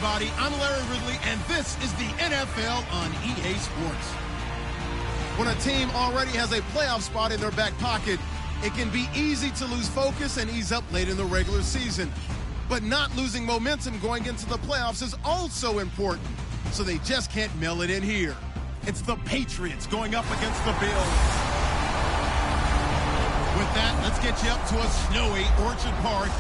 everybody. I'm Larry Ridley, and this is the NFL on EA Sports. When a team already has a playoff spot in their back pocket, it can be easy to lose focus and ease up late in the regular season. But not losing momentum going into the playoffs is also important, so they just can't mail it in here. It's the Patriots going up against the Bills. With that, let's get you up to a snowy Orchard Park.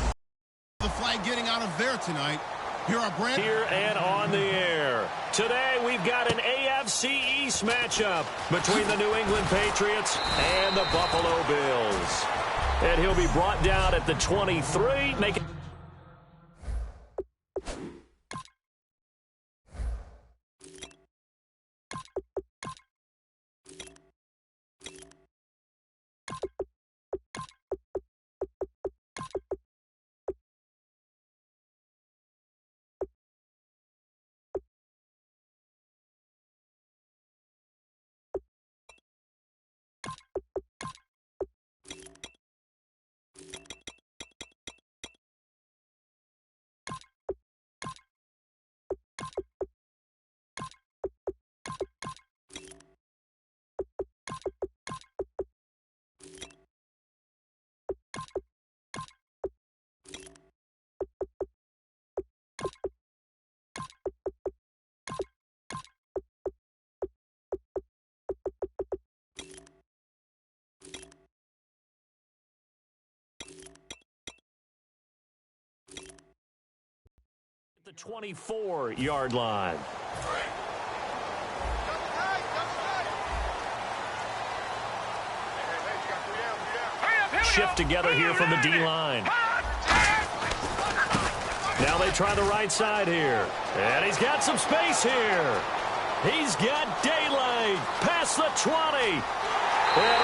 The flag getting out of there tonight. Here are Brand. Here and on the air. Today we've got an AFC East matchup between the New England Patriots and the Buffalo Bills. And he'll be brought down at the 23, making... the 24-yard line. Shift together here from the D-line. Now they try the right side here. And he's got some space here. He's got daylight past the 20. And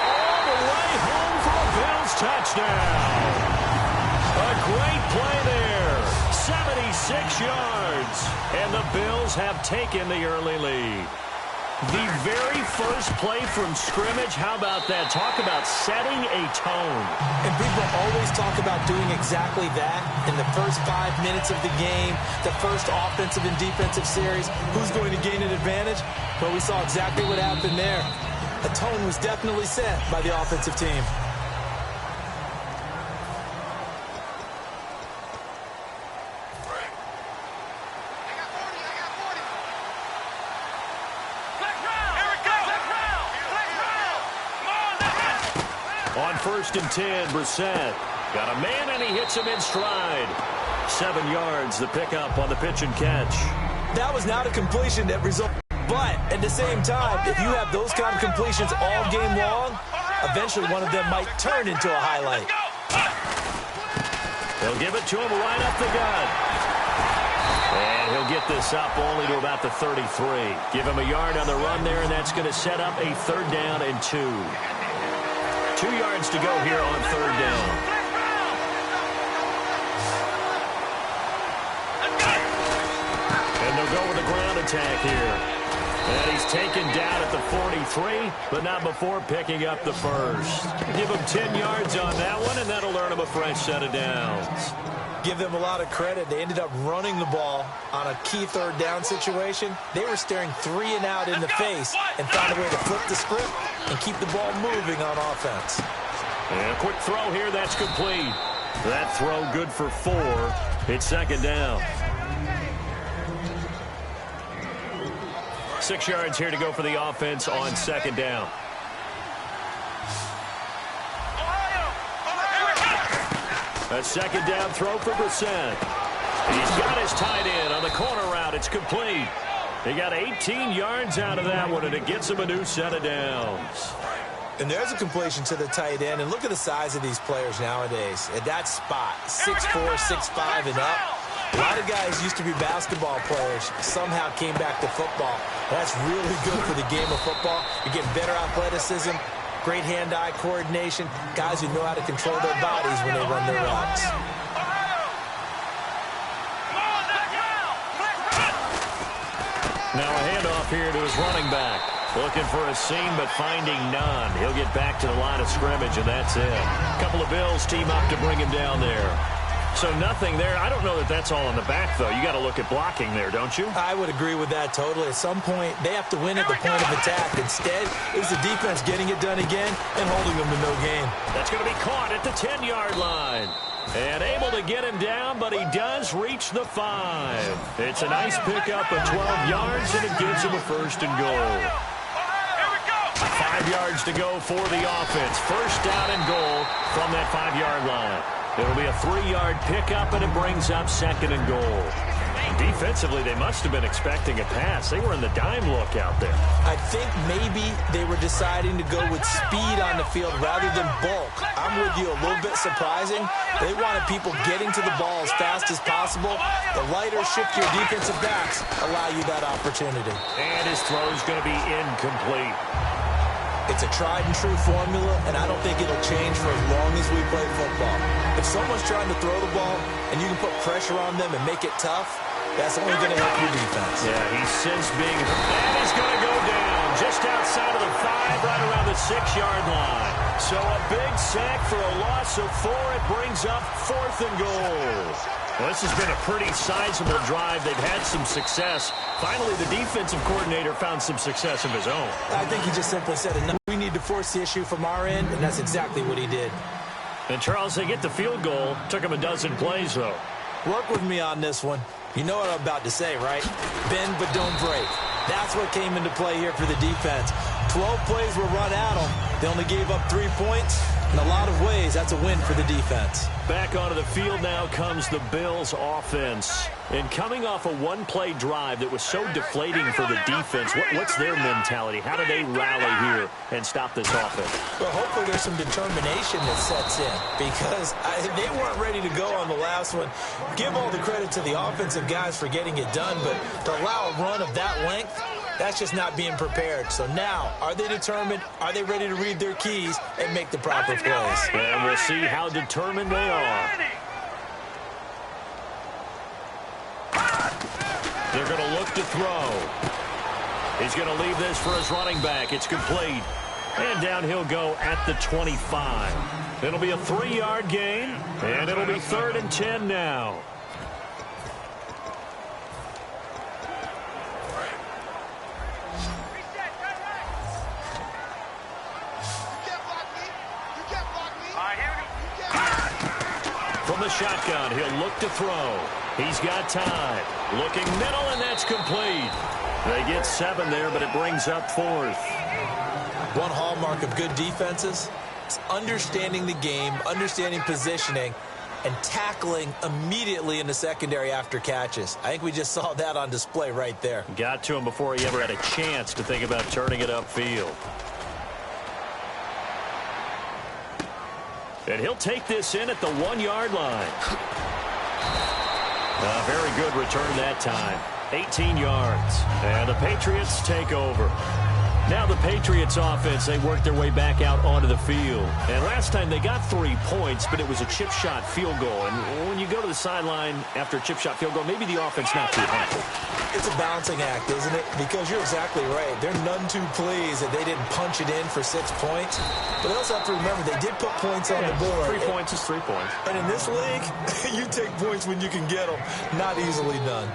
all the way home for a Bills touchdown. A great play there. 76 yards. And the Bills have taken the early lead. The very first play from scrimmage, how about that? Talk about setting a tone. And people always talk about doing exactly that in the first 5 minutes of the game, the first offensive and defensive series. Who's going to gain an advantage? Well, we saw exactly what happened there. A tone was definitely set by the offensive team. On 1st and 10, Brissett got a man, and he hits him in stride. 7 yards, the pickup on the pitch and catch. That was not a completion that resulted. But at the same time, if you have those kind of completions all game long, eventually one of them might turn into a highlight. They'll give it to him right up the gut. And he'll get this up only to about the 33. Give him a yard on the run there, and that's going to set up a 3rd down and 2. 2 yards to go here on 3rd down. And they'll go with a ground attack here. And he's taken down at the 43, but not before picking up the first. Give him 10 yards on that one, and that'll earn him a fresh set of downs. Give them a lot of credit. They ended up running the ball on a key 3rd down situation. They were staring 3 and out in the face and found a way to flip the script and keep the ball moving on offense. And a quick throw here, that's complete. That throw good for 4. It's 2nd down. 6 yards here to go for the offense on 2nd down. A 2nd down throw for Brissett. He's got his tight end on the corner route. It's complete. He got 18 yards out of that one, and it gets him a new set of downs. And there's a completion to the tight end. And look at the size of these players nowadays. At that spot, 6'4", 6'5", and up. A lot of guys used to be basketball players, somehow came back to football. That's really good for the game of football. You're getting better athleticism, great hand-eye coordination, guys who know how to control their bodies when they run their routes. Now a handoff here to his running back. Looking for a seam, but finding none. He'll get back to the line of scrimmage, and that's it. A couple of Bills team up to bring him down there. So nothing there. I don't know that that's all in the back, though. You got to look at blocking there, don't you? I would agree with that totally. At some point, they have to win at the point of attack. Instead, it was the defense getting it done again and holding them to no gain. That's going to be caught at the 10-yard line. And able to get him down, but he does reach the 5. It's a nice pickup of 12 yards, and it gives him a first and goal. 5 yards to go for the offense. First down and goal from that 5-yard line. It'll be a 3-yard pickup, and it brings up second and goal. Defensively, they must have been expecting a pass. They were in the dime look out there. I think maybe they were deciding to go with speed on the field rather than bulk. I'm with you, a little bit surprising. They wanted people getting to the ball as fast as possible. The lighter, shiftier defensive backs allow you that opportunity. And his throw is going to be incomplete. It's a tried-and-true formula, and I don't think it'll change for as long as we play football. If someone's trying to throw the ball and you can put pressure on them and make it tough, that's only going to help your defense. Yeah, he's since being... And he's going to go down just outside of the 5, right around the 6-yard line. So a big sack for a loss of 4. It brings up 4th and goal. Well, this has been a pretty sizable drive. They've had some success. Finally, the defensive coordinator found some success of his own. I think he just simply said, we need to force the issue from our end, and that's exactly what he did. And, Charles, they get the field goal. Took him a dozen plays, though. Work with me on this one. You know what I'm about to say, right? Bend but don't break. That's what came into play here for the defense. 12 plays were run at them. They only gave up 3 points. In a lot of ways, that's a win for the defense. Back onto the field now comes the Bills offense. And coming off a one-play drive that was so deflating for the defense, what's their mentality? How do they rally here and stop this offense? Well, hopefully there's some determination that sets in because they weren't ready to go on the last one. Give all the credit to the offensive guys for getting it done, but to allow a run of that length, that's just not being prepared. So now, are they determined? Are they ready to read their keys and make the proper plays? And we'll see how determined they are. They're going to look to throw. He's going to leave this for his running back. It's complete. And down he'll go at the 25. It'll be a 3-yard gain, and it'll be 3rd and 10 now. From the shotgun, he'll look to throw. He's got time. Looking middle, and that's complete. They get 7 there, but it brings up 4th. One hallmark of good defenses is understanding the game, understanding positioning, and tackling immediately in the secondary after catches. I think we just saw that on display right there. Got to him before he ever had a chance to think about turning it upfield. And he'll take this in at the 1-yard line. A very good return that time. 18 yards. And the Patriots take over. Now the Patriots offense, they work their way back out onto the field. And last time they got 3 points, but it was a chip shot field goal. And when you go to the sideline after a chip shot field goal, maybe the offense not too happy. It's a balancing act, isn't it? Because you're exactly right. They're none too pleased that they didn't punch it in for 6 points. But they also have to remember they did put points on the board. 3 points is 3 points. And in this league, you take points when you can get them. Not easily done.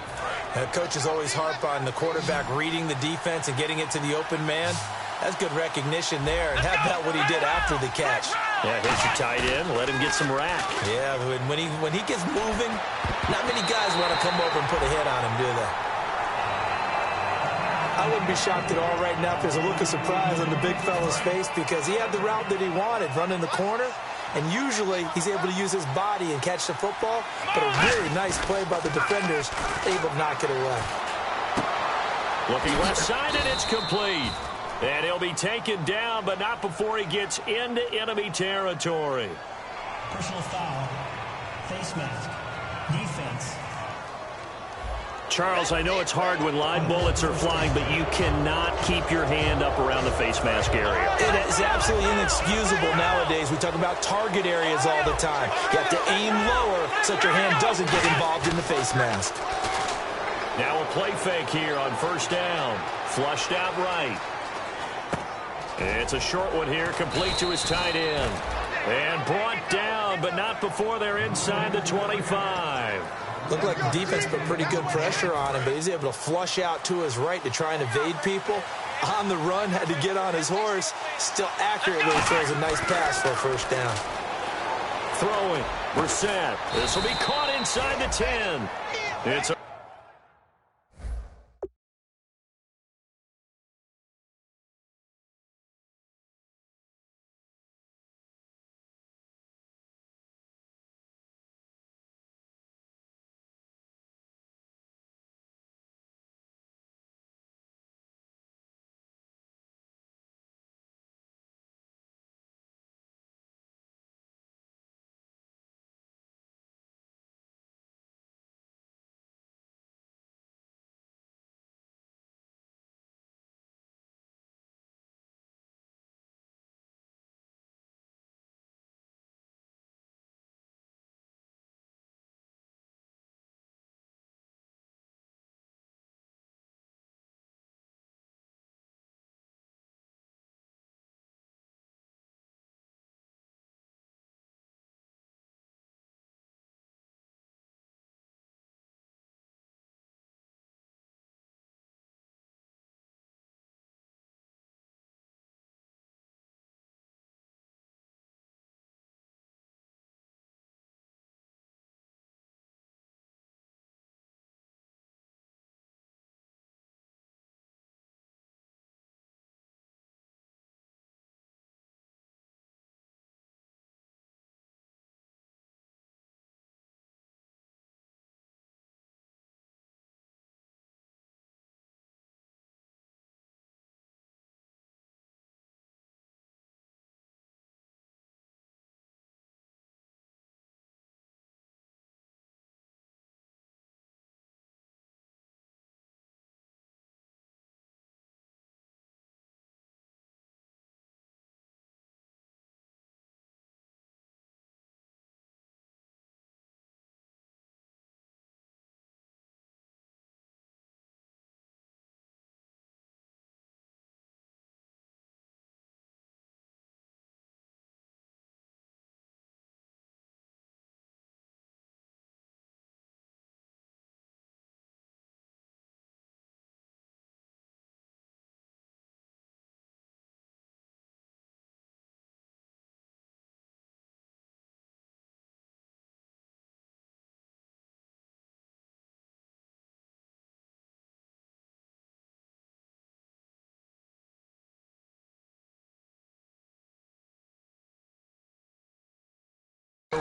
Coaches always harp on the quarterback reading the defense and getting it to the open man. That's good recognition there. And how about what he did after the catch? Yeah, hits your tight end. Let him get some rack. Yeah, when he gets moving, not many guys want to come over and put a hit on him, do they? I wouldn't be shocked at all right now if there's a look of surprise on the big fella's face because he had the route that he wanted, running the corner. And usually he's able to use his body and catch the football, but a really nice play by the defenders, able to knock it away. Looking left side, and it's complete. And he'll be taken down, but not before he gets into enemy territory. Personal foul, face mask, defense. Charles, I know it's hard when live bullets are flying, but you cannot keep your hand up around the face mask area. It is absolutely inexcusable nowadays. We talk about target areas all the time. You have to aim lower so that your hand doesn't get involved in the face mask. Now a play fake here on first down. Flushed out right. It's a short one here, complete to his tight end. And brought down, but not before they're inside the 25. Looked like the defense put pretty good pressure on him, but he's able to flush out to his right to try and evade people. On the run, had to get on his horse. Still accurately throws a nice pass for a first down. Throwing, Brissett. This will be caught inside the 10. It's a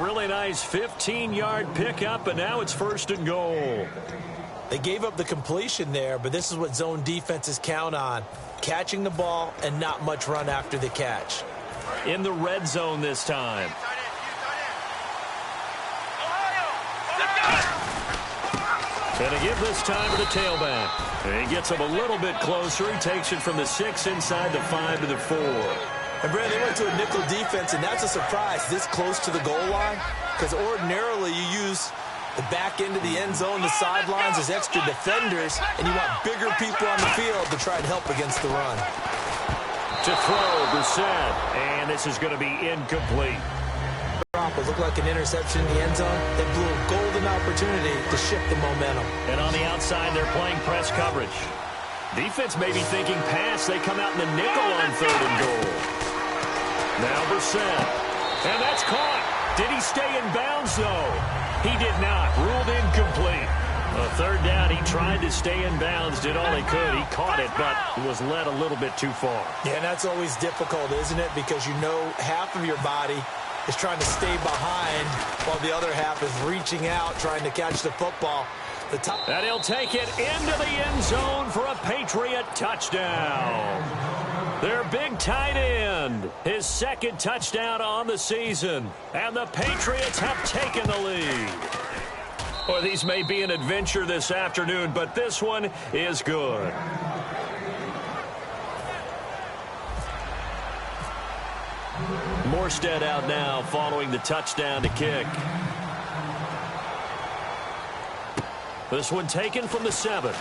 really nice 15-yard pickup, and now it's 1st and goal. They gave up the completion there, but this is what zone defenses count on. Catching the ball and not much run after the catch. In the red zone this time. And to give this time to the tailback. And he gets him a little bit closer. He takes it from the 6 inside the 5 to the 4. And, Brad, they went to a nickel defense, and that's a surprise this close to the goal line, because ordinarily you use the back end of the end zone, the sidelines as extra defenders, and you want bigger people on the field to try and help against the run. To throw, Brissett, and this is going to be incomplete. It looked like an interception in the end zone. They blew a golden opportunity to shift the momentum. And on the outside, they're playing press coverage. Defense may be thinking pass. They come out in the nickel on 3rd and goal. Now Brissett. And that's caught. Did he stay in bounds, though? He did not. Ruled incomplete. A 3rd down, he tried to stay in bounds, did all he could. He caught it, but was led a little bit too far. Yeah, and that's always difficult, isn't it? Because you know half of your body is trying to stay behind while the other half is reaching out, trying to catch the football. And he'll take it into the end zone for a Patriot touchdown. Their big tight end, his 2nd touchdown on the season. And the Patriots have taken the lead. Well, these may be an adventure this afternoon, but this one is good. Morstead out now following the touchdown to kick. This one taken from the 7.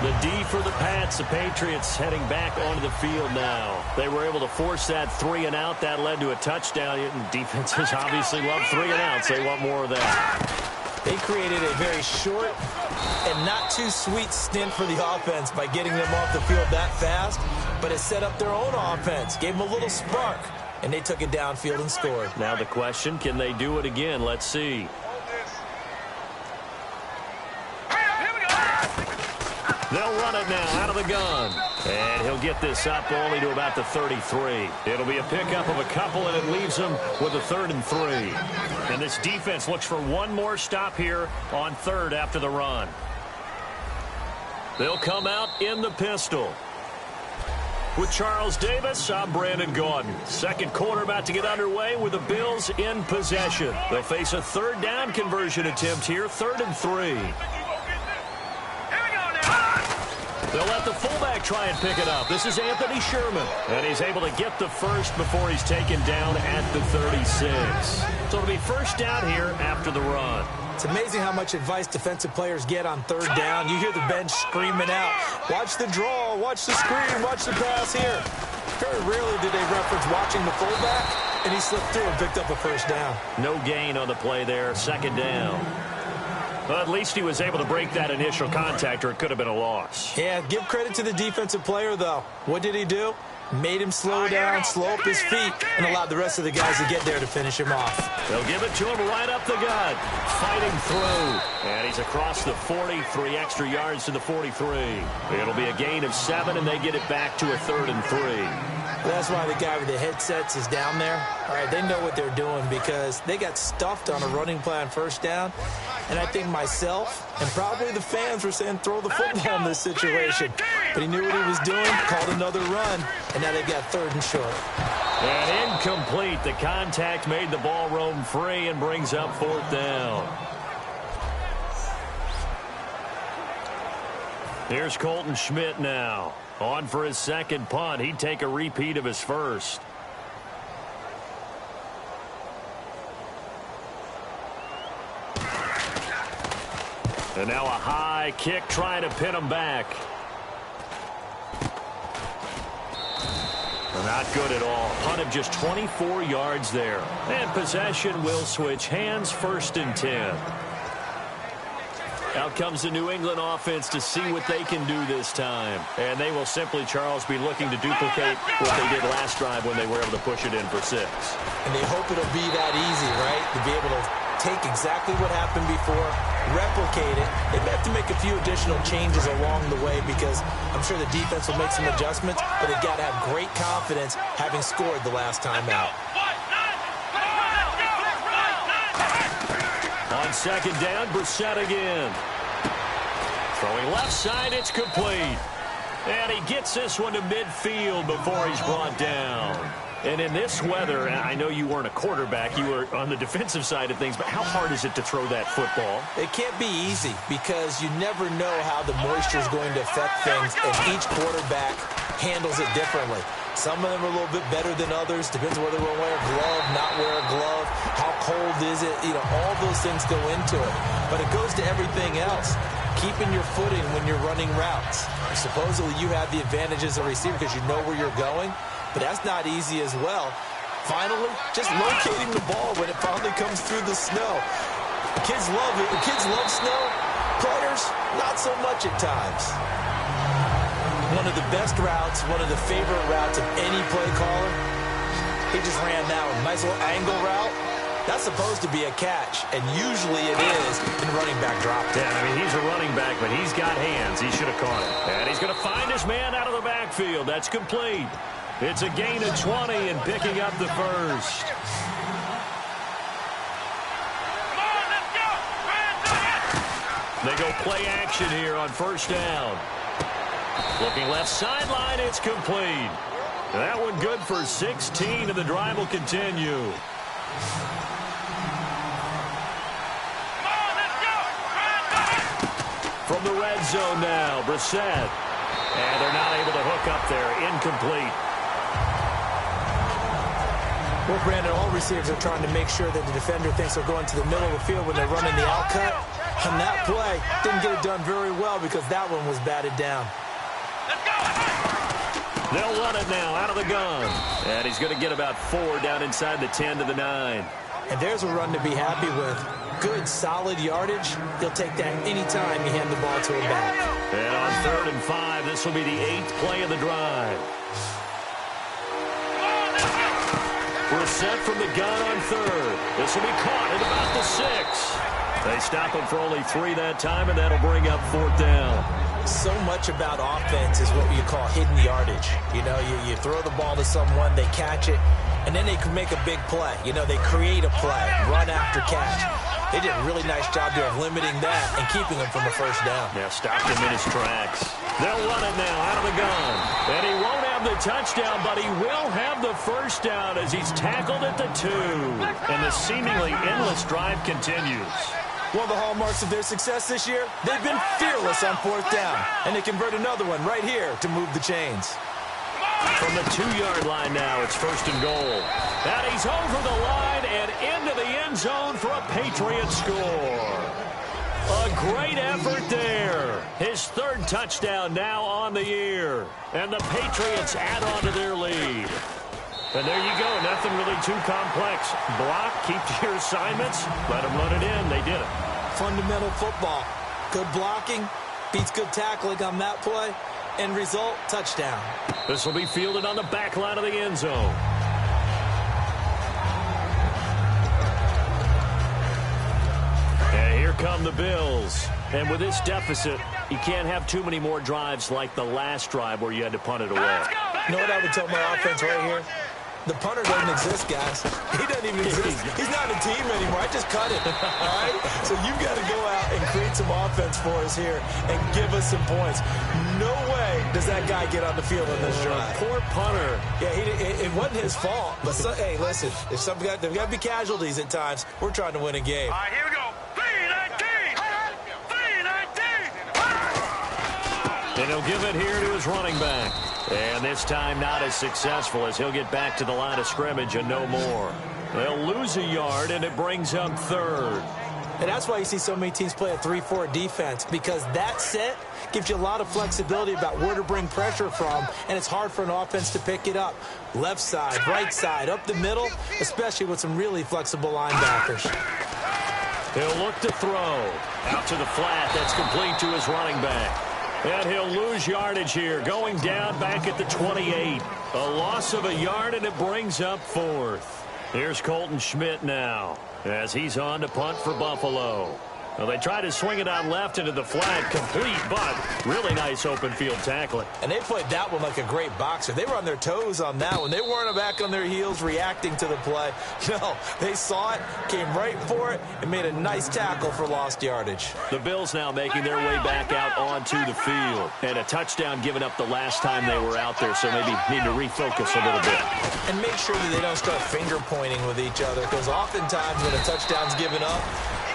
The D for the Pats. The Patriots heading back onto the field now. They were able to force that 3 and out. That led to a touchdown. And defenses obviously love 3 and outs. They want more of that. They created a very short and not too sweet stint for the offense by getting them off the field that fast, but it set up their own offense, gave them a little spark, and they took it downfield and scored. Now the question, can they do it again? Let's see. They'll run it now out of the gun. And he'll get this up only to about the 33. It'll be a pickup of a couple, and it leaves them with a 3rd and 3. And this defense looks for one more stop here on 3rd after the run. They'll come out in the pistol. With Charles Davis, I'm Brandon Gaudin. Second quarter about to get underway with the Bills in possession. They'll face a 3rd down conversion attempt here, 3rd and 3. They'll let the fullback try and pick it up. This is Anthony Sherman. And he's able to get the first before he's taken down at the 36. So it'll be 1st down here after the run. It's amazing how much advice defensive players get on 3rd down. You hear the bench screaming out, watch the draw, watch the screen, watch the pass here. Very rarely do they reference watching the fullback, and he slipped through and picked up a 1st down. No gain on the play there, 2nd down. Well, at least he was able to break that initial contact, or it could have been a loss. Yeah, give credit to the defensive player, though. What did he do? Made him slow down, slow up his feet, and allowed the rest of the guys to get there to finish him off. They'll give it to him right up the gut. Fighting through. And he's across the 40, 3 extra yards to the 43. It'll be a gain of 7, and they get it back to a 3rd and 3. That's why the guy with the headsets is down there. All right, they know what they're doing because they got stuffed on a running play on 1st down. And I think myself and probably the fans were saying throw the football in this situation. But he knew what he was doing, called another run, and now they've got 3rd and short. And incomplete. The contact made the ball roam free and brings up 4th down. Here's Colton Schmidt now. On for his 2nd punt. He'd take a repeat of his 1st. And now a high kick trying to pin him back. Not good at all. Punt of just 24 yards there. And possession will switch hands, 1st and 10. Out comes the New England offense to see what they can do this time. And they will simply, Charles, be looking to duplicate what they did last drive when they were able to push it in for 6. And they hope it'll be that easy, right? To be able to take exactly what happened before, replicate it. They may have to make a few additional changes along the way because I'm sure the defense will make some adjustments, but they've got to have great confidence having scored the last time out. On 2nd down, Brissett again. Throwing left side, it's complete. And he gets this one to midfield before he's brought down. And in this weather, I know you weren't a quarterback, you were on the defensive side of things, but how hard is it to throw that football? It can't be easy because you never know how the moisture is going to affect things, and each quarterback handles it differently. Some of them are a little bit better than others. Depends whether we'll wear a glove, not wear a glove. How cold is it? You know, all those things go into it. But it goes to everything else. Keeping your footing when you're running routes. Supposedly you have the advantage as a receiver because you know where you're going. But that's not easy as well. Finally, just locating the ball when it finally comes through the snow. Kids love it. The kids love snow. Players, not so much at times. One of the best routes, one of the favorite routes of any play caller. He just ran that one. Nice little angle route. That's supposed to be a catch, and usually it is in running back drop. Yeah, I mean, he's a running back, but he's got hands. He should have caught it. And he's going to find his man out of the backfield. That's complete. It's a gain of 20 and picking up the first. They go play action here on 1st down. Looking left sideline, it's complete. That one good for 16, and the drive will continue. From the red zone now, Brissett. And they're not able to hook up there. Incomplete. Well, Brandon, all receivers are trying to make sure that the defender thinks they're going to the middle of the field when they're running the out cut. On that play, didn't get it done very well because that one was batted down. They'll run it now out of the gun. And he's going to get about 4 down inside the 10 to the 9. And there's a run to be happy with. Good, solid yardage. He'll take that anytime you hand the ball to him back. And on 3rd and 5, this will be the 8th play of the drive. We're set from the gun on 3rd. This will be caught at about the 6. They stop him for only 3 that time, and that'll bring up 4th down. So much about offense is what you call hidden yardage. You know, you throw the ball to someone, they catch it, and then they can make a big play. You know, they create a play, run after catch. They did a really nice job there of limiting that and keeping him from a first down. Yeah, stopped him in his tracks. They'll run it now out of the gun. And he won't have the touchdown, but he will have the first down as he's tackled at the 2. And the seemingly endless drive continues. One of the hallmarks of their success this year, they've been fearless on 4th down. And they convert another one right here to move the chains. From the 2-yard line now, it's 1st and goal. And he's over the line and into the end zone for a Patriot score. A great effort there. His 3rd touchdown now on the year. And the Patriots add on to their lead. And there you go. Nothing really too complex. Block, keep to your assignments, let them run it in. They did it. Fundamental football. Good blocking, beats good tackling on that play. End result, touchdown. This will be fielded on the back line of the end zone. And here come the Bills. And with this deficit, you can't have too many more drives like the last drive where you had to punt it away. You know what I would tell my offense right here? The punter doesn't exist, guys. He doesn't even exist. He's not a team anymore. I just cut it, all right? So you've got to go out and create some offense for us here and give us some points. No way does that guy get on the field on this drive. Poor punter. Yeah, it wasn't his fault. But, hey, listen, if there's got to be casualties at times. We're trying to win a game. All right, here we go. 3-19. 3-19. And he'll give it here to his running back. And this time not as successful as he'll get back to the line of scrimmage and no more. They'll lose a yard, and it brings up 3rd. And that's why you see so many teams play a 3-4 defense, because that set gives you a lot of flexibility about where to bring pressure from, and it's hard for an offense to pick it up. Left side, right side, up the middle, especially with some really flexible linebackers. He'll look to throw. Out to the flat. That's complete to his running back. And he'll lose yardage here, going down back at the 28. A loss of a yard, and it brings up 4th. Here's Colton Schmidt now, as he's on to punt for Buffalo. Well, they try to swing it on left into the flat, complete, but really nice open field tackling. And they played that one like a great boxer. They were on their toes on that one. They weren't back on their heels reacting to the play. No, they saw it, came right for it, and made a nice tackle for lost yardage. The Bills now making their way back out onto the field. And a touchdown given up the last time they were out there, so maybe need to refocus a little bit. And make sure that they don't start finger pointing with each other, because oftentimes when a touchdown's given up,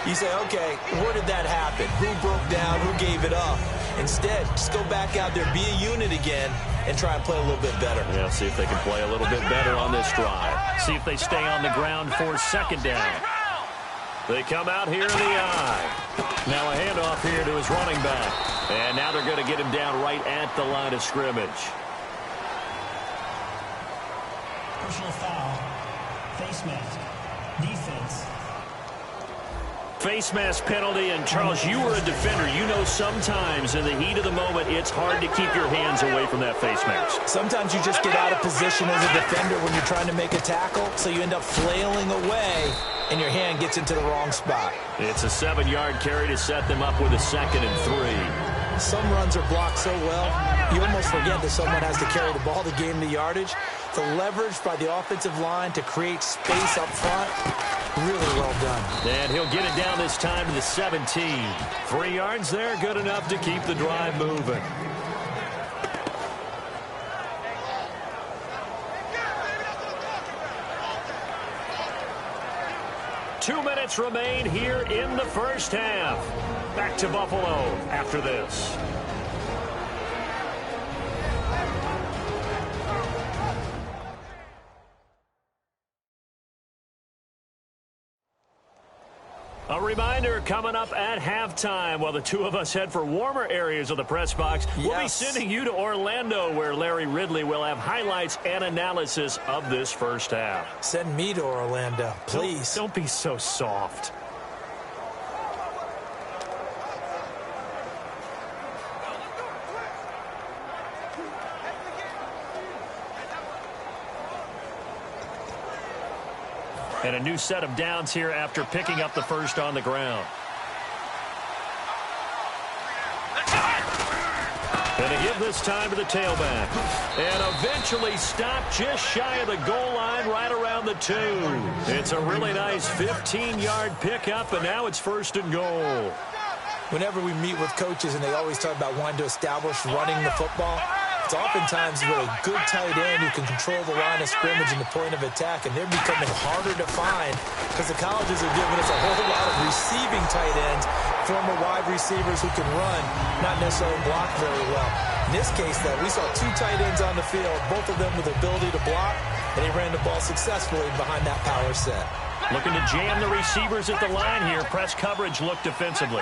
you say, okay, where did that happen? Who broke down? Who gave it up? Instead, just go back out there, be a unit again, and try and play a little bit better. Yeah, see if they can play a little bit better on this drive. See if they stay on the ground for 2nd down. They come out here in the eye. Now a handoff here to his running back. And now they're going to get him down right at the line of scrimmage. Personal foul. Face mask. Defense. Face mask penalty, and Charles, you were a defender. You know sometimes in the heat of the moment, it's hard to keep your hands away from that face mask. Sometimes you just get out of position as a defender when you're trying to make a tackle, so you end up flailing away, and your hand gets into the wrong spot. It's a 7-yard carry to set them up with a 2nd and 3. Some runs are blocked so well, you almost forget that someone has to carry the ball to gain the yardage. The leverage by the offensive line to create space up front, really well done. And he'll get it down this time to the 17. 3 yards there, good enough to keep the drive moving. Two minutes remain here in the first half. Back to Buffalo after this. A reminder coming up at halftime while the two of us head for warmer areas of the press box. Yes. We'll be sending you to Orlando where Larry Ridley will have highlights and analysis of this first half. Send me to Orlando, please. Don't be so soft. And a new set of downs here after picking up the first on the ground. And they give this time to the tailback. And eventually stopped just shy of the goal line right around the 2. It's a really nice 15-yard pickup, and now it's 1st and goal. Whenever we meet with coaches and they always talk about wanting to establish running the football, it's oftentimes with a good tight end who can control the line of scrimmage and the point of attack, and they're becoming harder to find because the colleges are giving us a whole lot of receiving tight ends, former wide receivers who can run, not necessarily block very well. In this case, though, we saw 2 tight ends on the field, both of them with the ability to block, and he ran the ball successfully behind that power set. Looking to jam the receivers at the line here. Press coverage look defensively.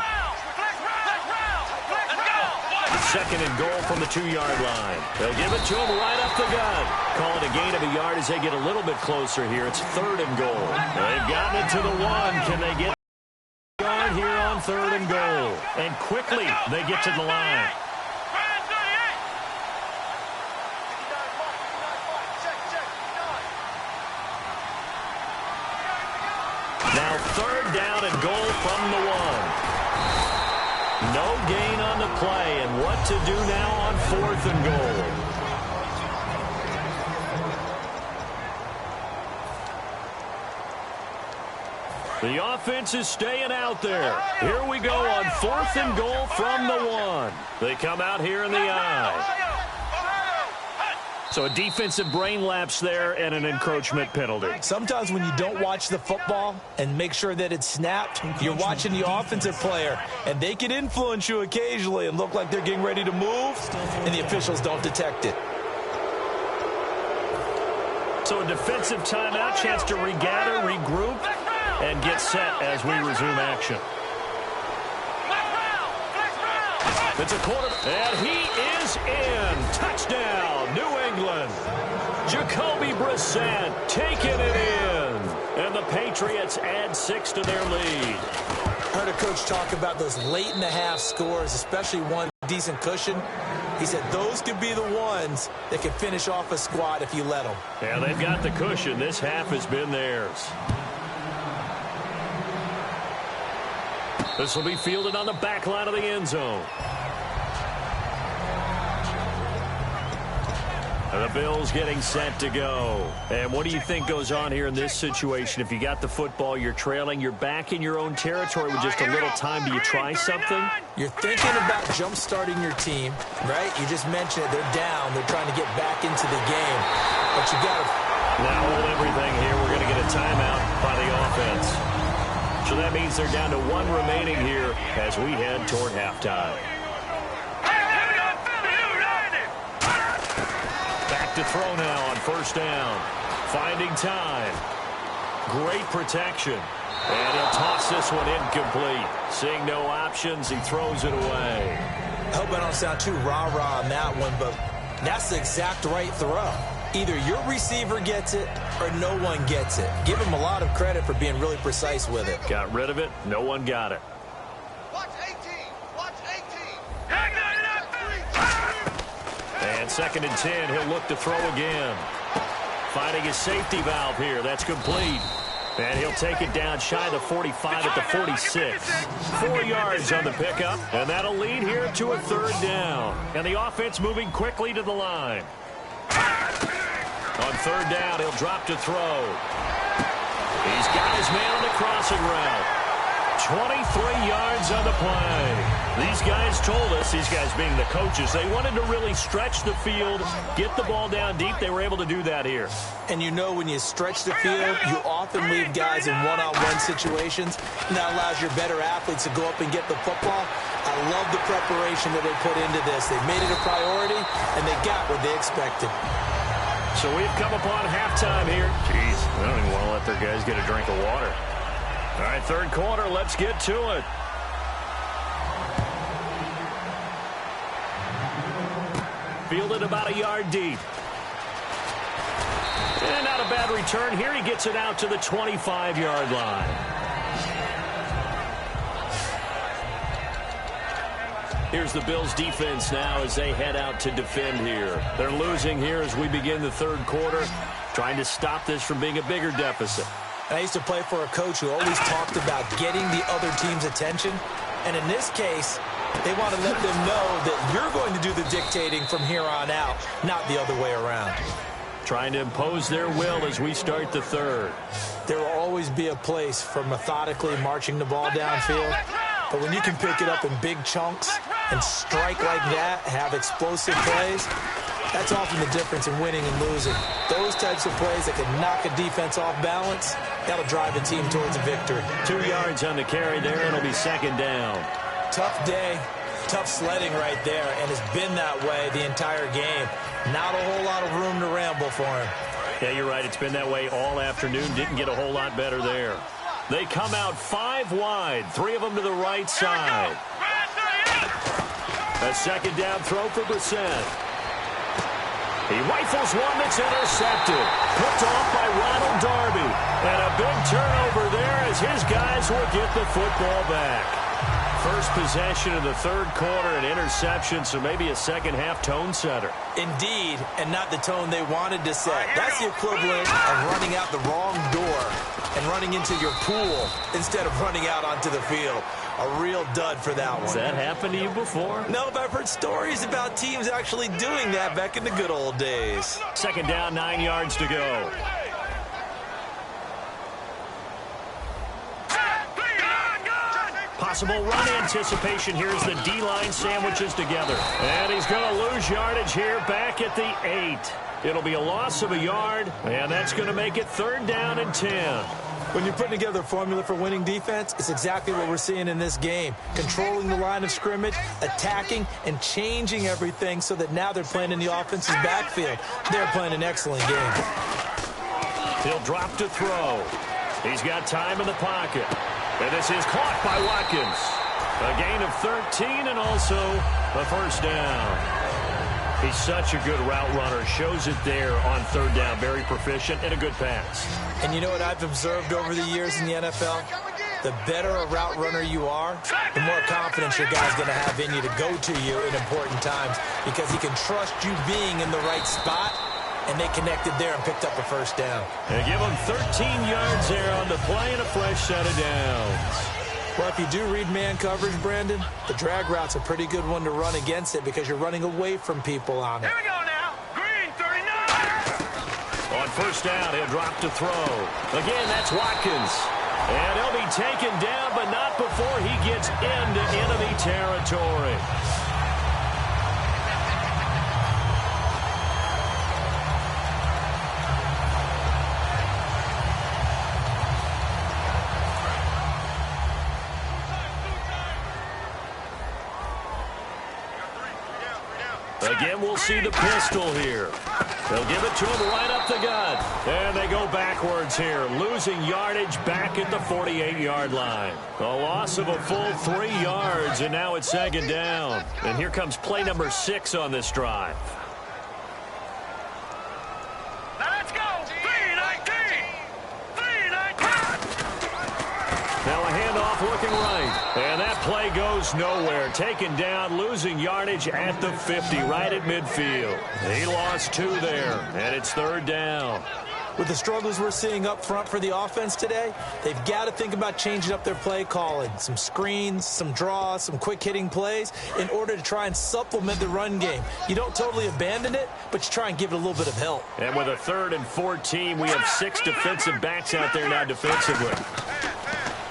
2nd and goal from the 2-yard line. They'll give it to him right up the gut. Call it a gain of a yard as they get a little bit closer here. It's 3rd and goal. They've gotten it to the 1. Can they get a yard here on 3rd and goal? And quickly they get to the line. Now 3rd down and goal from the 1. No gain on the play, and what to do now on 4th and goal. The offense is staying out there. Here we go on 4th and goal from the 1. They come out here in the I. So a defensive brain lapse there and an encroachment penalty. Sometimes when you don't watch the football and make sure that it's snapped, you're watching the offensive player, and they can influence you occasionally and look like they're getting ready to move, and the officials don't detect it. So a defensive timeout, chance to regather, regroup, and get set as we resume action. It's a quarter, and he is in. Touchdown, New England. Jacoby Brissett taking it in. And the Patriots add 6 to their lead. Heard a coach talk about those late-in-the-half scores, especially one decent cushion. He said those could be the ones that can finish off a squad if you let them. Yeah, they've got the cushion. This half has been theirs. This will be fielded on the back line of the end zone. And the Bills getting set to go. And what do you think goes on here in this situation? If you got the football, you're trailing, you're back in your own territory with just a little time. Do you try something? You're thinking about jump-starting your team, right? You just mentioned it. They're down. They're trying to get back into the game. But you got to... Now hold everything here. We're going to get a timeout by the offense. So that means they're down to 1 remaining here as we head toward halftime. Back to throw now on 1st down. Finding time. Great protection. And he'll toss this one incomplete. Seeing no options, he throws it away. I hope I don't sound too rah-rah on that one, but that's the exact right throw. Either your receiver gets it or no one gets it. Give him a lot of credit for being really precise with it. Got rid of it. No one got it. Watch 18. Watch 18. And 2nd and 10. He'll look to throw again. Finding his safety valve here. That's complete. And he'll take it down shy of the 45 at the 46. 4 yards on the pickup. And that'll lead here to a 3rd down. And the offense moving quickly to the line. On 3rd down, he'll drop to throw. He's got his man on the crossing route. 23 yards on the play. These guys told us, these guys being the coaches, they wanted to really stretch the field, get the ball down deep. They were able to do that here. And you know when you stretch the field, you often leave guys in one-on-one situations, and that allows your better athletes to go up and get the football. I love the preparation that they put into this. They made it a priority, and they got what they expected. So we've come upon halftime here. Jeez, I don't even want to let their guys get a drink of water. All right, third quarter, let's get to it. Fielded about a yard deep. And not a bad return here. He gets it out to the 25-yard line. Here's the Bills defense now as they head out to defend here. They're losing here as we begin the third quarter, trying to stop this from being a bigger deficit. And I used to play for a coach who always talked about getting the other team's attention. And in this case, they want to let them know that you're going to do the dictating from here on out, not the other way around. Trying to impose their will as we start the third. There will always be a place for methodically marching the ball downfield. But when you can pick it up in big chunks and strike like that, have explosive plays, that's often the difference in winning and losing. Those types of plays that can knock a defense off balance, that'll drive a team towards a victory. 2 yards on the carry there, and it'll be second down. Tough day, tough sledding right there, and it's been that way the entire game. Not a whole lot of room to ramble for him. Yeah, you're right. It's been that way all afternoon. Didn't get a whole lot better there. They come out 5 wide, 3 of them to the right side. A second down throw for Brissett. He rifles one that's intercepted. Picked off by Ronald Darby. And a big turnover there as his guys will get the football back. First possession of the third quarter, an interception, so maybe a second-half tone setter. Indeed, and not the tone they wanted to set. That's the equivalent of running out the wrong door and running into your pool instead of running out onto the field. A real dud for that one. Has that happened to you before? No, but I've heard stories about teams actually doing that back in the good old days. Second down, 9 yards to go. Possible run anticipation here as the D-line sandwiches together. And he's going to lose yardage here back at the 8. It'll be a loss of a yard, and that's going to make it third down and 10. When you're putting together a formula for winning defense, it's exactly what we're seeing in this game. Controlling the line of scrimmage, attacking, and changing everything so that now they're playing in the offense's backfield. They're playing an excellent game. He'll drop to throw. He's got time in the pocket. And this is caught by Watkins. A gain of 13 and also a first down. He's such a good route runner. Shows it there on third down. Very proficient and a good pass. And you know what I've observed over the years in the NFL? The better a route runner you are, the more confidence your guy's going to have in you to go to you in important times because he can trust you being in the right spot, and they connected there and picked up a first down. They give him 13 yards there on the play and a fresh set of downs. Well, if you do read man coverage, Brandon, the drag route's a pretty good one to run against it because you're running away from people on it. Here we go now. Green 39. On first down, he'll drop to throw. Again, that's Watkins. And he'll be taken down, but not before he gets into enemy territory. Again, we'll see the pistol here. They'll give it to him right up the gut. And they go backwards here, losing yardage back at the 48-yard line. A loss of a full 3 yards, and now it's second down. And here comes play number 6 on this drive. Let's go. 319. 319. Now a handoff looking right. And that play goes nowhere. Taken down, losing yardage at the 50, right at midfield. He lost 2 there, and it's third down. With the struggles we're seeing up front for the offense today, they've got to think about changing up their play calling. Some screens, some draws, some quick-hitting plays in order to try and supplement the run game. You don't totally abandon it, but you try and give it a little bit of help. And with a 3rd and 14, we have 6 defensive backs out there now defensively.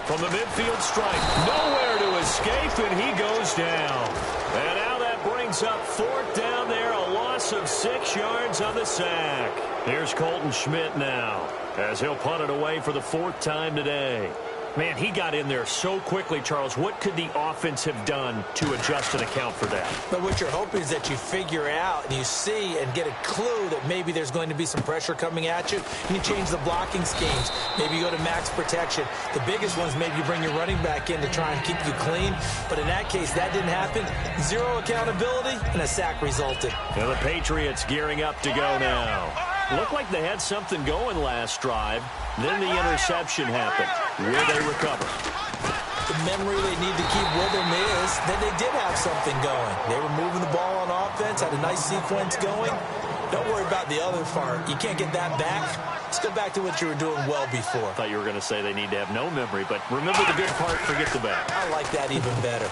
From the midfield strike, nowhere to escape, and he goes down. And now that brings up 4th down there, a loss of 6 yards on the sack. Here's Colton Schmidt now, as he'll punt it away for the 4th time today. Man, he got in there so quickly, Charles. What could the offense have done to adjust and account for that? But what you're hoping is that you figure out and you see and get a clue that maybe there's going to be some pressure coming at you, and you change the blocking schemes. Maybe you go to max protection. The biggest ones, maybe you bring your running back in to try and keep you clean. But in that case, that didn't happen. Zero accountability, and a sack resulted. And the Patriots gearing up to go now. Looked like they had something going last drive. Then the interception happened. Will they recover? The memory they need to keep with them is that they did have something going. They were moving the ball on offense, had a nice sequence going. Don't worry about the other part. You can't get that back. Let's go back to what you were doing well before. I thought you were going to say they need to have no memory, but remember the good part, forget the bad. I like that even better.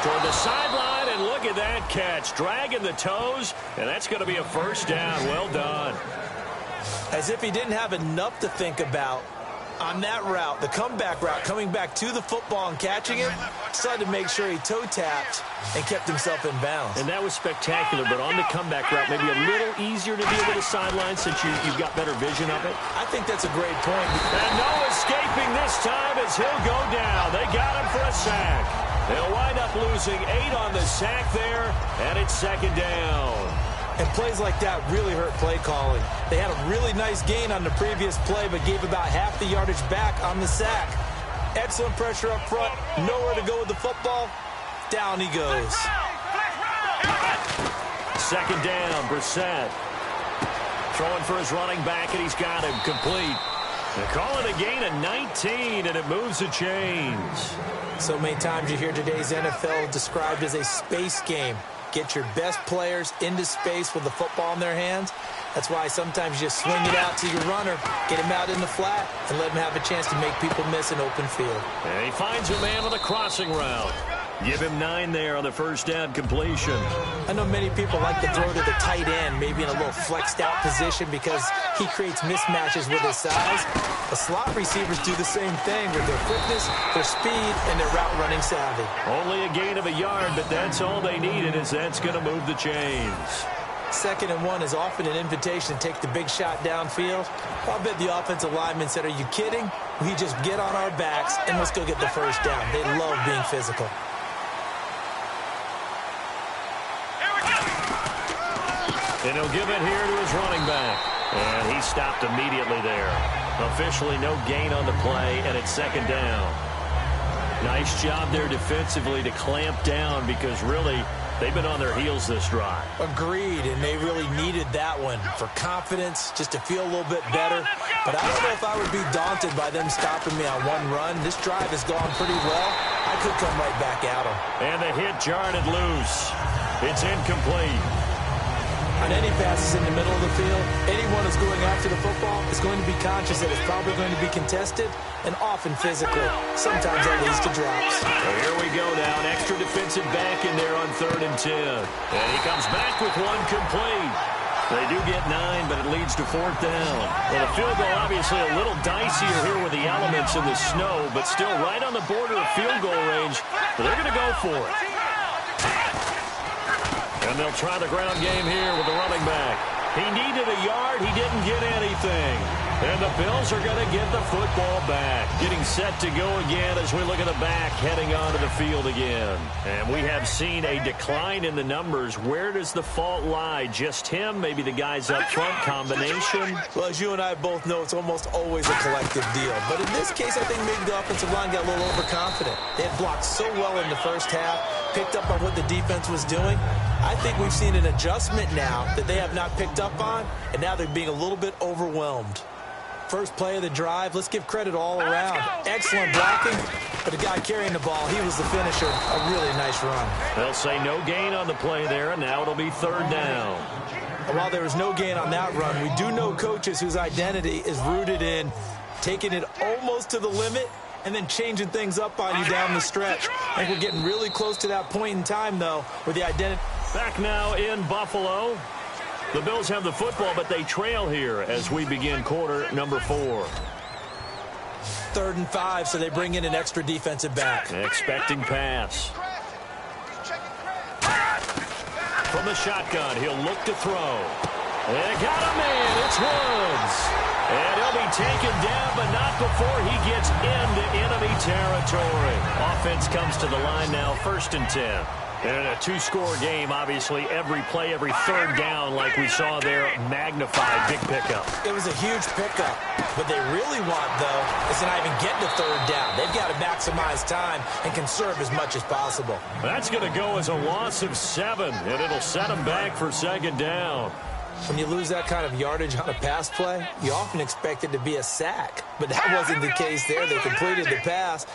Toward the sideline, and look at that catch. Dragging the toes, and that's going to be a first down. Well done. As if he didn't have enough to think about on that route, the comeback route, coming back to the football and catching it, decided to make sure he toe-tapped and kept himself in bounds. And that was spectacular, but on the comeback route, maybe a little easier to deal with the sideline since you've got better vision of it. I think that's a great point. And no escaping this time as he'll go down. They got him for a sack. They'll wind up losing 8 on the sack there, and it's second down. And plays like that really hurt play calling. They had a really nice gain on the previous play, but gave about half the yardage back on the sack. Excellent pressure up front. Nowhere to go with the football. Down he goes. Second down, Brissett. Throwing for his running back, and he's got him complete. They call it a gain of 19, and it moves the chains. So many times you hear today's NFL described as a space game. Get your best players into space with the football in their hands. That's why sometimes you just swing it out to your runner, get him out in the flat, and let him have a chance to make people miss an open field. And he finds a man on the crossing route. Give him 9 there on the first down completion. I know many people like to throw to the tight end, maybe in a little flexed out position because he creates mismatches with his size. The slot receivers do the same thing with their quickness, their speed, and their route running savvy. Only a gain of a yard, but that's all they needed, as that's going to move the chains. 2nd and 1 is often an invitation to take the big shot downfield. I'll bet the offensive lineman said, "Are you kidding? We just get on our backs and let's go get the first down." They love being physical. And he'll give it here to his running back. And he stopped immediately there. Officially no gain on the play, and it's second down. Nice job there defensively to clamp down because really they've been on their heels this drive. Agreed, and they really needed that one for confidence, just to feel a little bit better. But I don't know if I would be daunted by them stopping me on one run. This drive has gone pretty well. I could come right back at them. And the hit jarred it loose. It's incomplete. On any passes in the middle of the field, anyone who's going after the football is going to be conscious that it's probably going to be contested and often physical. Sometimes that leads to drops. So here we go now. An extra defensive back in there on 3rd and 10. And he comes back with one complete. They do get 9, but it leads to 4th down. Well, the field goal obviously a little dicier here with the elements in the snow, but still right on the border of field goal range. But they're going to go for it. And they'll try the ground game here with the running back. He needed a yard. He didn't get anything. And the Bills are going to get the football back. Getting set to go again as we look at the back heading onto the field again. And we have seen a decline in the numbers. Where does the fault lie? Just him? Maybe the guys up front combination? Well, as you and I both know, it's almost always a collective deal. But in this case, I think maybe the offensive line got a little overconfident. They had blocked so well in the first half, picked up on what the defense was doing. I think we've seen an adjustment now that they have not picked up on, and now they're being a little bit overwhelmed. First play of the drive, let's give credit all around. Excellent blocking, but the guy carrying the ball, he was the finisher. A really nice run. They'll say no gain on the play there, and now it'll be 3rd down. And while there was no gain on that run, we do know coaches whose identity is rooted in taking it almost to the limit and then changing things up on you down the stretch. I think we're getting really close to that point in time, though, where the identity... Back now in Buffalo. The Bills have the football, but they trail here as we begin quarter number 4. 3rd and 5, so they bring in an extra defensive back. Expecting pass. From the shotgun, he'll look to throw. They got a man. It's Woods. And he'll be taken down, but not before he gets into enemy territory. Offense comes to the line now, 1st and 10. And a 2-score game, obviously, every play, every third down, like we saw there, magnified, big pickup. It was a huge pickup. What they really want, though, is to not even get to 3rd down. They've got to maximize time and conserve as much as possible. That's going to go as a loss of 7, and it'll set them back for 2nd down. When you lose that kind of yardage on a pass play, you often expect it to be a sack. But that wasn't the case there. They completed the pass.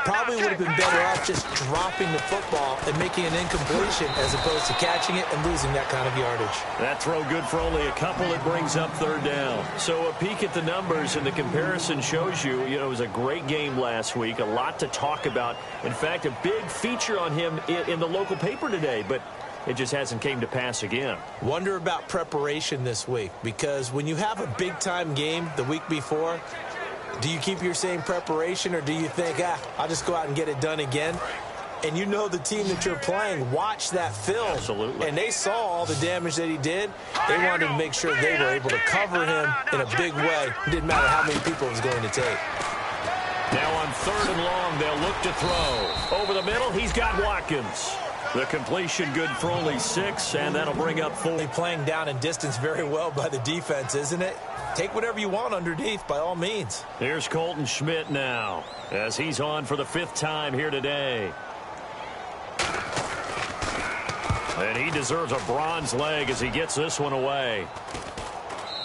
Probably would have been better off just dropping the football and making an incompletion as opposed to catching it and losing that kind of yardage. That throw good for only a couple. It brings up 3rd down. So a peek at the numbers, and the comparison shows you, it was a great game last week. A lot to talk about. In fact, a big feature on him in the local paper today. But it just hasn't came to pass again. Wonder about preparation this week, because when you have a big-time game the week before, do you keep your same preparation, or do you think, I'll just go out and get it done again? And you know the team that you're playing watched that film. Absolutely. And they saw all the damage that he did. They wanted to make sure they were able to cover him in a big way. It didn't matter how many people it was going to take. Now on 3rd and long, they'll look to throw. Over the middle, he's got Watkins. The completion good for only 6, and that'll bring up 4. Playing down in distance very well by the defense, isn't it? Take whatever you want underneath, by all means. Here's Colton Schmidt now, as he's on for the 5th time here today. And he deserves a bronze leg as he gets this one away.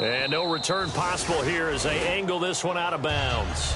And no return possible here as they angle this one out of bounds.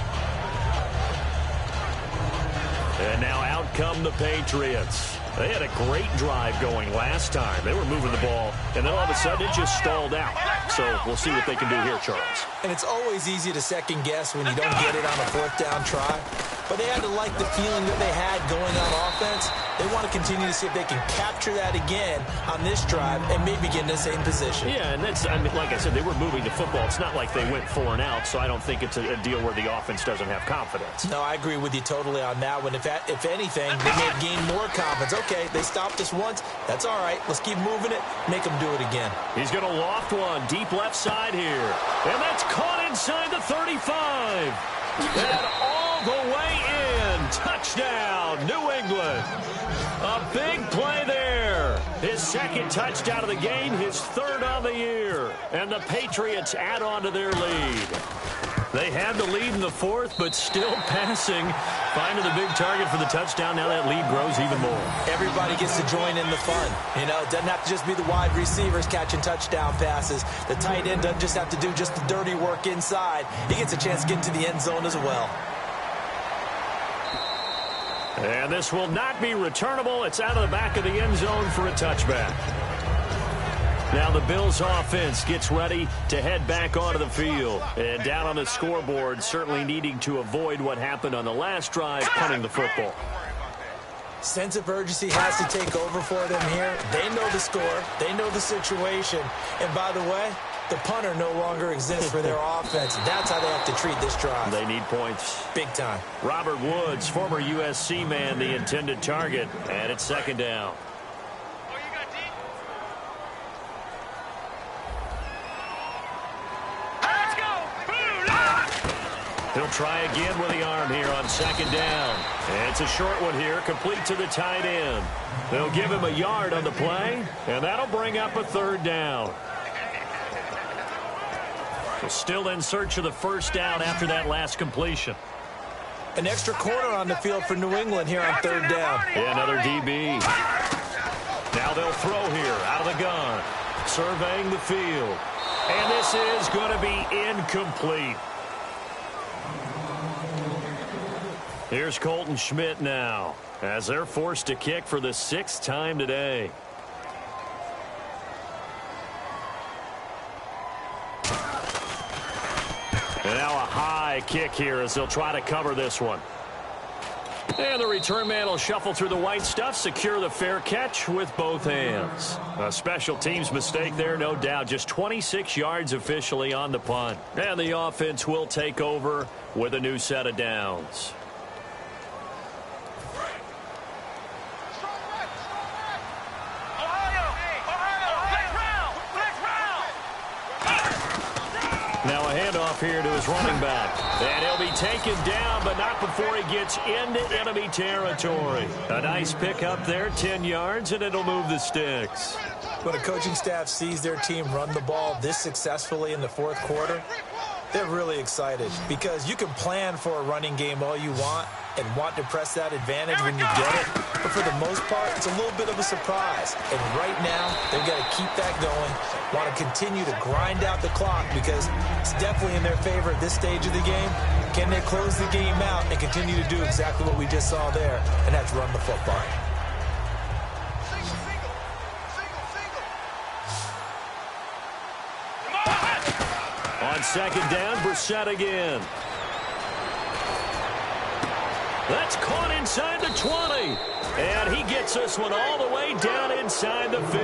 And now out come the Patriots. They had a great drive going last time. They were moving the ball, and then all of a sudden it just stalled out. So we'll see what they can do here, Charles. And it's always easy to second guess when you don't get it on a 4th down try. But they had to like the feeling that they had going on offense. They want to continue to see if they can capture that again on this drive and maybe get in the same position. Yeah, and that's, like I said, they were moving the football. It's not like they went 4 and out, so I don't think it's a deal where the offense doesn't have confidence. No, I agree with you totally on that one. If anything, they may have gained more confidence. Okay, they stopped us once. That's all right. Let's keep moving it. Make them do it again. He's going to loft one deep left side here. And that's caught inside the 35. And all the way in. Touchdown, New England. A big play there. His 2nd touchdown of the game, his 3rd on the year. And the Patriots add on to their lead. They had the lead in the 4th, but still passing. Finding the big target for the touchdown. Now that lead grows even more. Everybody gets to join in the fun. It doesn't have to just be the wide receivers catching touchdown passes. The tight end doesn't just have to do just the dirty work inside. He gets a chance to get into the end zone as well. And this will not be returnable. It's out of the back of the end zone for a touchback. Now the Bills offense gets ready to head back onto the field. And down on the scoreboard, certainly needing to avoid what happened on the last drive, punting the football. Sense of urgency has to take over for them here. They know the score. They know the situation. And by the way, the punter no longer exists for their offense. That's how they have to treat this drive. They need points. Big time. Robert Woods, former USC man, the intended target. And it's 2nd down. He'll try again with the arm here on 2nd down. And it's a short one here, complete to the tight end. They'll give him a yard on the play, and that'll bring up a 3rd down. Still in search of the 1st down after that last completion. An extra corner on the field for New England here on 3rd down. Yeah, another DB. Now they'll throw here out of the gun. Surveying the field. And this is going to be incomplete. Here's Colton Schmidt now, as they're forced to kick for the 6th time today. And now a high kick here as they'll try to cover this one. And the return man will shuffle through the white stuff, secure the fair catch with both hands. A special teams mistake there, no doubt. Just 26 yards officially on the punt. And the offense will take over with a new set of downs. handoff here to his running back. And he'll be taken down, but not before he gets into enemy territory. A nice pickup there, 10 yards, and it'll move the sticks. When a coaching staff sees their team run the ball this successfully in the fourth quarter, they're really excited because you can plan for a running game all you want and want to press that advantage when you get it. But for the most part, it's a little bit of a surprise. And right now, they've got to keep that going, want to continue to grind out the clock because it's definitely in their favor at this stage of the game. Can they close the game out and continue to do exactly what we just saw there, and that's run the football? On second down, Brissett again. That's caught inside the 20. And he gets this one all the way down inside the 15.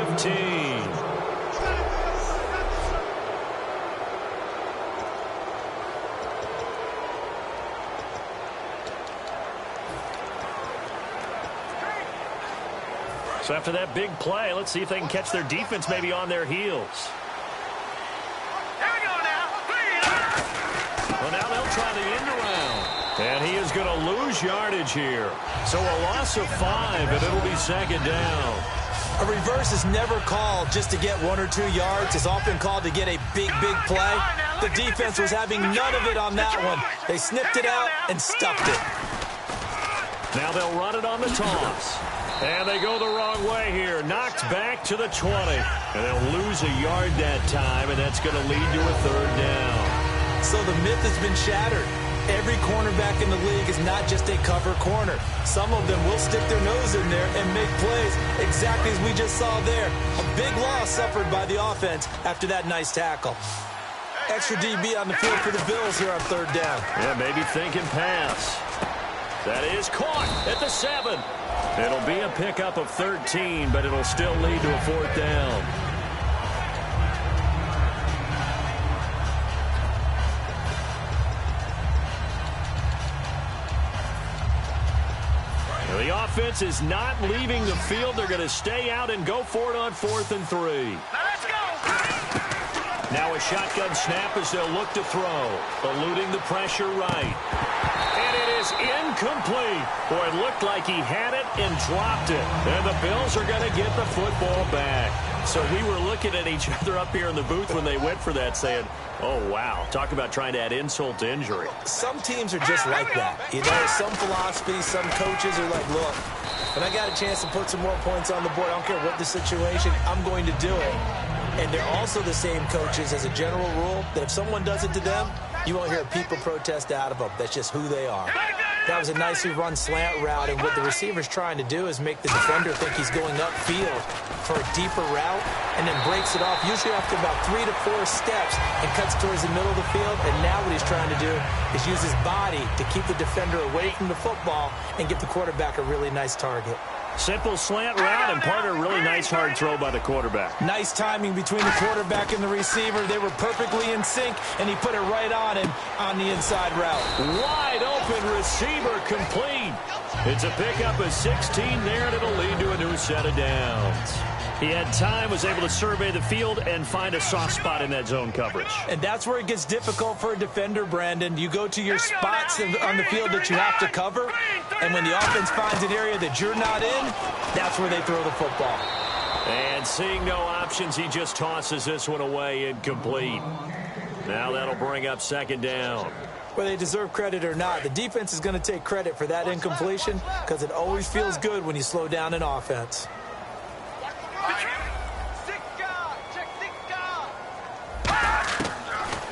So after that big play, let's see if they can catch their defense maybe on their heels. Well, now they'll try the end around. And he is going to lose yardage here. So a loss of 5, and it'll be second down. A reverse is never called just to get 1 or 2 yards. It's often called to get a big play. The defense was having none of it on that one. They snipped it out and stuffed it. Now they'll run it on the toss. And they go the wrong way here. Knocked back to the 20. And they'll lose a yard that time, and that's going to lead to a third down. So the myth has been shattered. Every cornerback in the league is not just a cover corner. Some of them will stick their nose in there and make plays exactly as we just saw there. A big loss suffered by the offense after that nice tackle. Extra DB on the field for the Bills here on third down. Yeah, maybe thinking pass. That is caught at the 7. It'll be a pickup of 13, but it'll still lead to a fourth down. The offense is not leaving the field. They're going to stay out and go for it on 4th and 3. Let's go! Now a shotgun snap as they'll look to throw. Eluding the pressure right. And it is incomplete. Boy, it looked like he had it and dropped it. And the Bills are going to get the football back. So we were looking at each other up here in the booth when they went for that saying, oh, wow, talk about trying to add insult to injury. Some teams are just like that. You know, some philosophies, some coaches are like, look, when I got a chance to put some more points on the board, I don't care what the situation, I'm going to do it. And they're also the same coaches as a general rule that if someone does it to them, you won't hear people protest out of them. That's just who they are. That was a nicely run slant route, and what the receiver's trying to do is make the defender think he's going upfield for a deeper route and then breaks it off, usually after about 3 to 4 steps, and cuts towards the middle of the field. And now what he's trying to do is use his body to keep the defender away from the football and give the quarterback a really nice target. Simple slant route and part of a really nice hard throw by the quarterback. Nice timing between the quarterback and the receiver. They were perfectly in sync, and he put it right on him on the inside route. Wide open receiver complete. It's a pickup of 16 there, and it'll lead to a new set of downs. He had time, was able to survey the field and find a soft spot in that zone coverage. And that's where it gets difficult for a defender, Brandon. You go to your spots on the field that you have to cover, and when the offense finds an area that you're not in, that's where they throw the football. And seeing no options, he just tosses this one away incomplete. Now that'll bring up second down. Whether they deserve credit or not, the defense is going to take credit for that incompletion because it always feels good when you slow down an offense.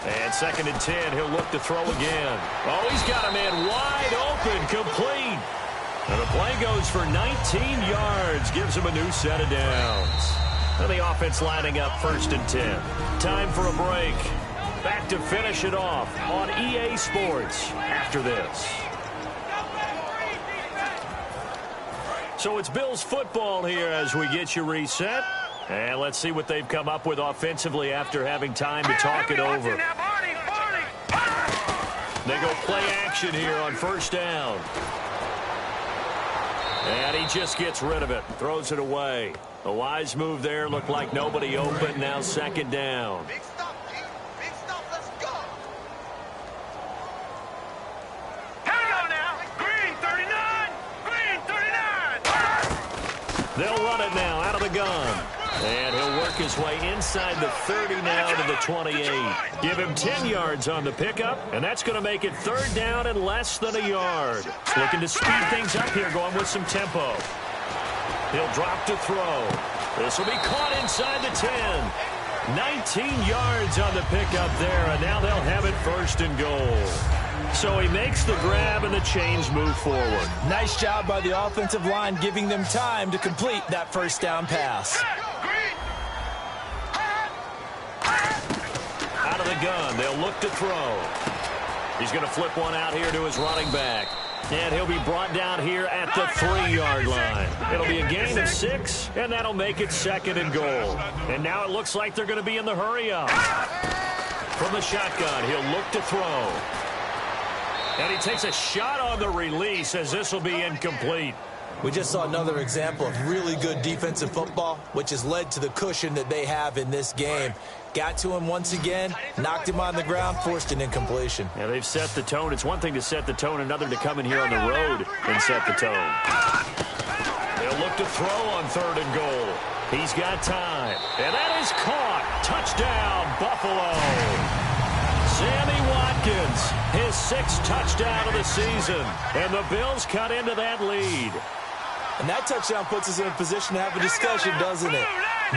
And 2nd and 10, he'll look to throw again. Oh, he's got a man wide open, complete. And the play goes for 19 yards, gives him a new set of downs. And the offense lining up 1st and 10. Time for a break. Back to finish it off on EA Sports after this. So it's Bills football here as we get you reset. And let's see what they've come up with offensively after having time to talk it over. They go play action here on 1st down. And he just gets rid of it, throws it away. A wise move there, looked like nobody open, now 2nd down. They'll run it now out of the gun. And he'll work his way inside the 30 now to the 28. Give him 10 yards on the pickup, and that's going to make it 3rd down and less than a yard. Looking to speed things up here, going with some tempo. He'll drop to throw. This will be caught inside the 10. 19 yards on the pickup there, and now they'll have it 1st and goal. So he makes the grab, and the chains move forward. Nice job by the offensive line, giving them time to complete that 1st down pass. Out of the gun, they'll look to throw. He's going to flip one out here to his running back. And he'll be brought down here at the 3-yard line. It'll be a gain of 6, and that'll make it 2nd and goal. And now it looks like they're going to be in the hurry-up. From the shotgun, he'll look to throw. And he takes a shot on the release as this will be incomplete. We just saw another example of really good defensive football, which has led to the cushion that they have in this game. Got to him once again, knocked him on the ground, forced an incompletion. Yeah, they've set the tone. It's one thing to set the tone, another to come in here on the road and set the tone. They'll look to throw on 3rd and goal. He's got time. And that is caught. Touchdown, Buffalo. Sammy Watkins, his 6th touchdown of the season. And the Bills cut into that lead. And that touchdown puts us in a position to have a discussion, doesn't it?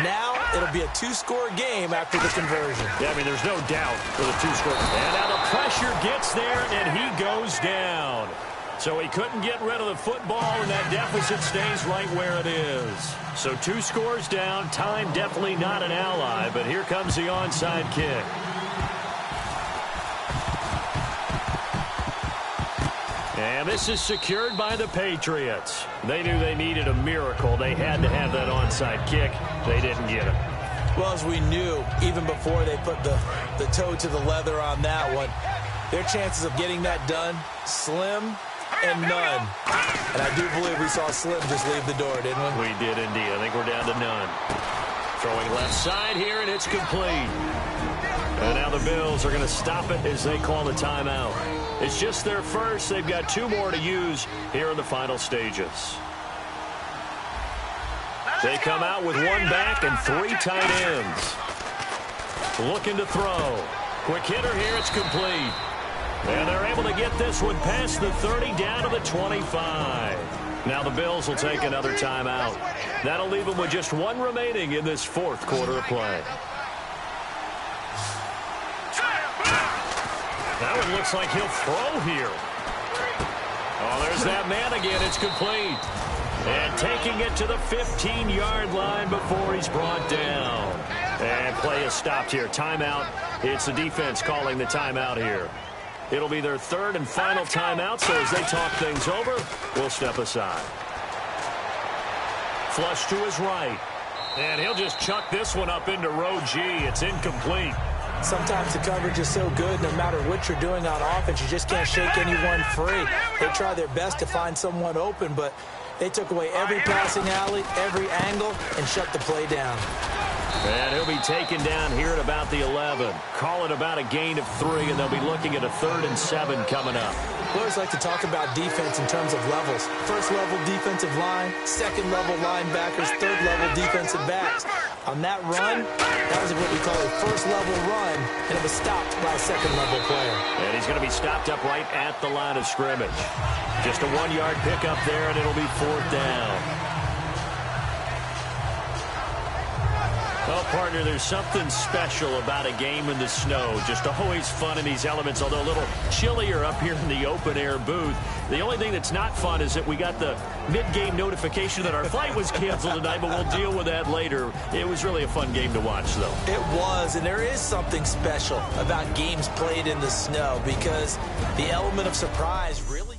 Now it'll be a 2-score game after the conversion. Yeah, I mean, there's no doubt for the 2-score. And now the pressure gets there, and he goes down. So he couldn't get rid of the football, and that deficit stays right where it is. So 2 scores down. Time definitely not an ally, but here comes the onside kick. And this is secured by the Patriots. They knew they needed a miracle. They had to have that onside kick. They didn't get it. Well, as we knew, even before they put the toe to the leather on that one, their chances of getting that done, slim and none. And I do believe we saw Slim just leave the door, didn't we? We did indeed. I think we're down to none. Throwing left side here, and it's complete. And now the Bills are going to stop it as they call the timeout. It's just their first. They've got 2 more to use here in the final stages. They come out with 1 back and 3 tight ends. Looking to throw. Quick hitter here. It's complete. And they're able to get this one past the 30 down to the 25. Now the Bills will take another timeout. That'll leave them with just 1 remaining in this 4th quarter of play. That one looks like he'll throw here. Oh, there's that man again. It's complete. And taking it to the 15-yard line before he's brought down. And play is stopped here. Timeout. It's the defense calling the timeout here. It'll be their 3rd and final timeout, so as they talk things over, we'll step aside. Flush to his right. And he'll just chuck this one up into row G. It's incomplete. Sometimes the coverage is so good, no matter what you're doing on offense, you just can't shake anyone free. They try their best to find someone open, but they took away every passing alley, every angle, and shut the play down. And he'll be taken down here at about the 11. Call it about a gain of 3, and they'll be looking at a 3rd and 7 coming up. We always like to talk about defense in terms of levels. 1st level defensive line, 2nd level linebackers, 3rd level defensive backs. On that run, that was what we call a 1st level run, and it was stopped by a 2nd level player. And he's going to be stopped up right at the line of scrimmage. Just a 1-yard pickup there, and it'll be 4th down. Well, partner, there's something special about a game in the snow. Just always fun in these elements, although a little chillier up here in the open-air booth. The only thing that's not fun is that we got the mid-game notification that our flight was canceled tonight, but we'll deal with that later. It was really a fun game to watch, though. It was, and there is something special about games played in the snow because the element of surprise really...